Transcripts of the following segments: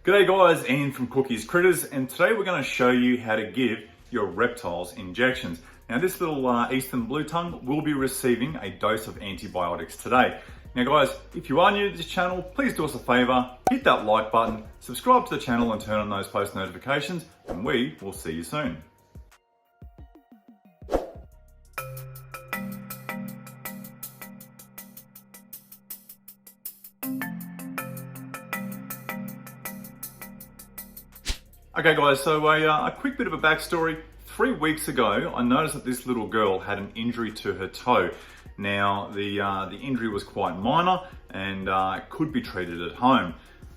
G'day guys, Ian from Cookie's Critters, and today we're going to show you how to give your reptiles injections. Now this little eastern blue tongue will be receiving a dose of antibiotics today. Now guys, if you are new to this channel, please do us a favour, hit that like button, subscribe to the channel and turn on those post notifications, and we will see you soon. Okay guys, so a quick bit of a backstory. 3 weeks ago, I noticed that this little girl had an injury to her toe. Now, the injury was quite minor and could be treated at home.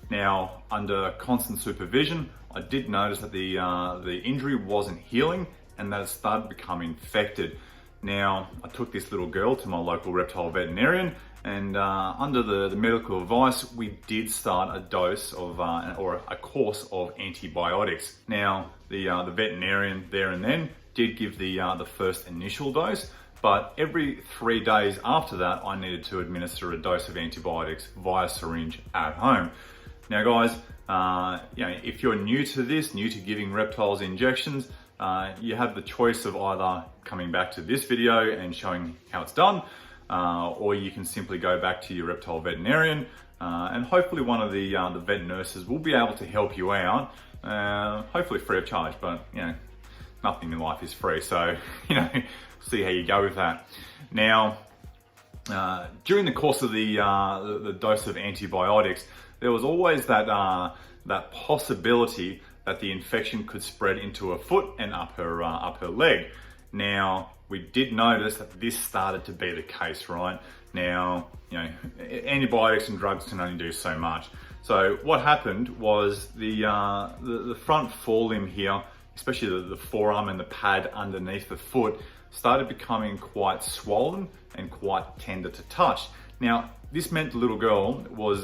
Now, under constant supervision, I did notice that the injury wasn't healing and that it started to become infected. Now, I took this little girl to my local reptile veterinarian, and under the medical advice, we did start a dose of, or a course of antibiotics. Now, the veterinarian there and then did give the first initial dose, but every 3 days after that, I needed to administer a dose of antibiotics via syringe at home. Now guys, if you're new to this, new to giving reptiles injections, you have the choice of either coming back to this video and showing how it's done, or you can simply go back to your reptile veterinarian, and hopefully one of the vet nurses will be able to help you out, hopefully free of charge, but nothing in life is free, so see how you go with that. Now, during the course of the dose of antibiotics, there was always that possibility that the infection could spread into her foot and up her leg. Now, we did notice that this started to be the case, right? Now, antibiotics and drugs can only do so much. So what happened was the front forelimb here, especially the forearm and the pad underneath the foot, started becoming quite swollen and quite tender to touch. Now, this meant the little girl was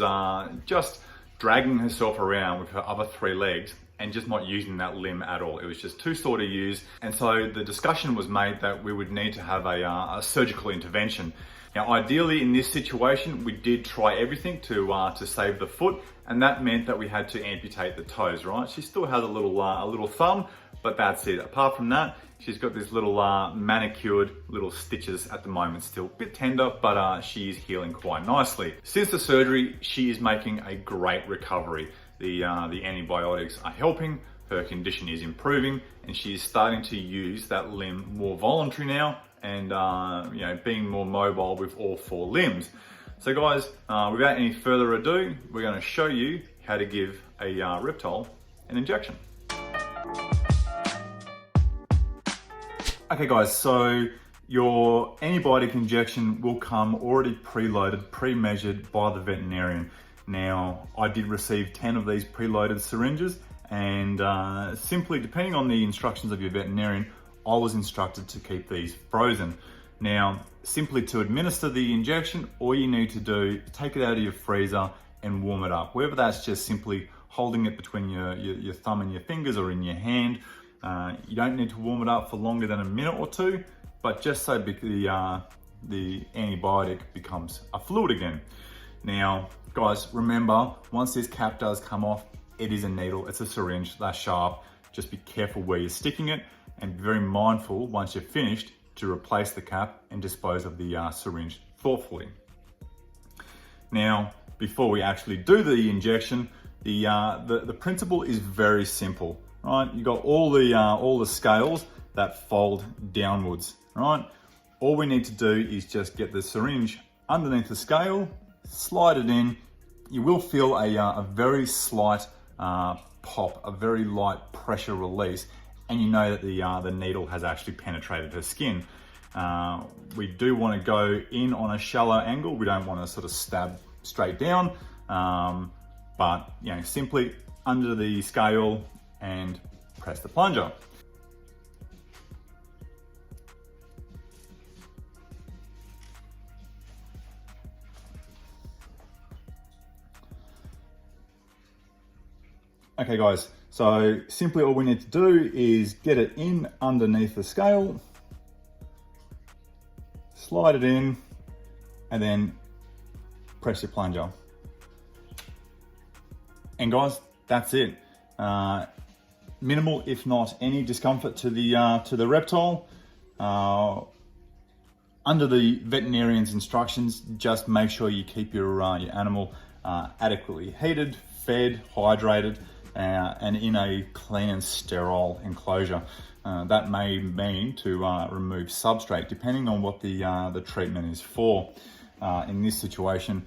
just dragging herself around with her other 3 legs and just not using that limb at all. It was just too sore to use. And so the discussion was made that we would need to have a surgical intervention. Now, ideally in this situation, we did try everything to save the foot, and that meant that we had to amputate the toes, right? She still has a little thumb, but that's it. Apart from that, she's got this little manicured little stitches at the moment, still a bit tender, but she is healing quite nicely. Since the surgery, she is making a great recovery. The antibiotics are helping, her condition is improving, and she is starting to use that limb more voluntary now, and being more mobile with all 4 limbs. So guys, without any further ado, we're going to show you how to give a reptile an injection. Okay guys, so your antibiotic injection will come already preloaded, pre-measured by the veterinarian. Now, I did receive 10 of these preloaded syringes, and simply depending on the instructions of your veterinarian, I was instructed to keep these frozen. Now, simply to administer the injection, all you need to do is take it out of your freezer and warm it up. Whether that's just simply holding it between your thumb and your fingers or in your hand. You don't need to warm it up for longer than a minute or 2, but just so the antibiotic becomes a fluid again. Now, guys, remember, once this cap does come off, it is a needle, it's a syringe, that's sharp. Just be careful where you're sticking it, and be very mindful once you're finished to replace the cap and dispose of the syringe thoughtfully. Now, before we actually do the injection, the principle is very simple, right? You got all the scales that fold downwards, right? All we need to do is just get the syringe underneath the scale, slide it in. You will feel a very slight pop, a very light pressure release, and you know that the needle has actually penetrated her skin. We do want to go in on a shallow angle. We don't want to sort of stab straight down, but simply under the scale and press the plunger. Okay guys, so simply all we need to do is get it in underneath the scale, slide it in, and then press your plunger. And guys, that's it. Minimal, if not any, discomfort to the reptile. Under the veterinarian's instructions, just make sure you keep your animal adequately heated, fed, hydrated, and in a clean and sterile enclosure. That may mean to remove substrate, depending on what the treatment is for. In this situation,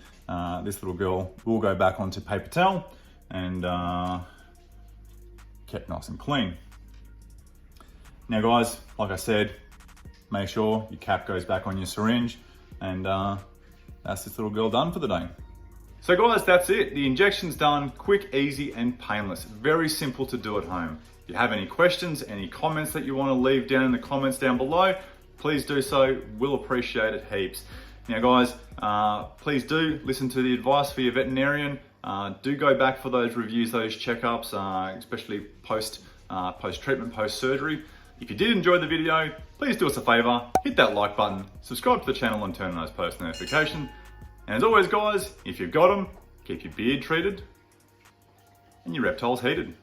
this little girl will go back onto paper towel and kept nice and clean. Now guys, like I said, make sure your cap goes back on your syringe, and that's this little girl done for the day. So guys, that's it. The injection's done, quick, easy, and painless. Very simple to do at home. If you have any questions, any comments that you want to leave down in the comments down below, please do so. We'll appreciate it heaps. Now guys, please do listen to the advice for your veterinarian. Do go back for those reviews, those checkups, especially post-treatment, post-surgery. If you did enjoy the video, please do us a favor, hit that like button, subscribe to the channel and turn on those post notifications. And as always guys, if you've got them, keep your beard treated and your reptiles heated.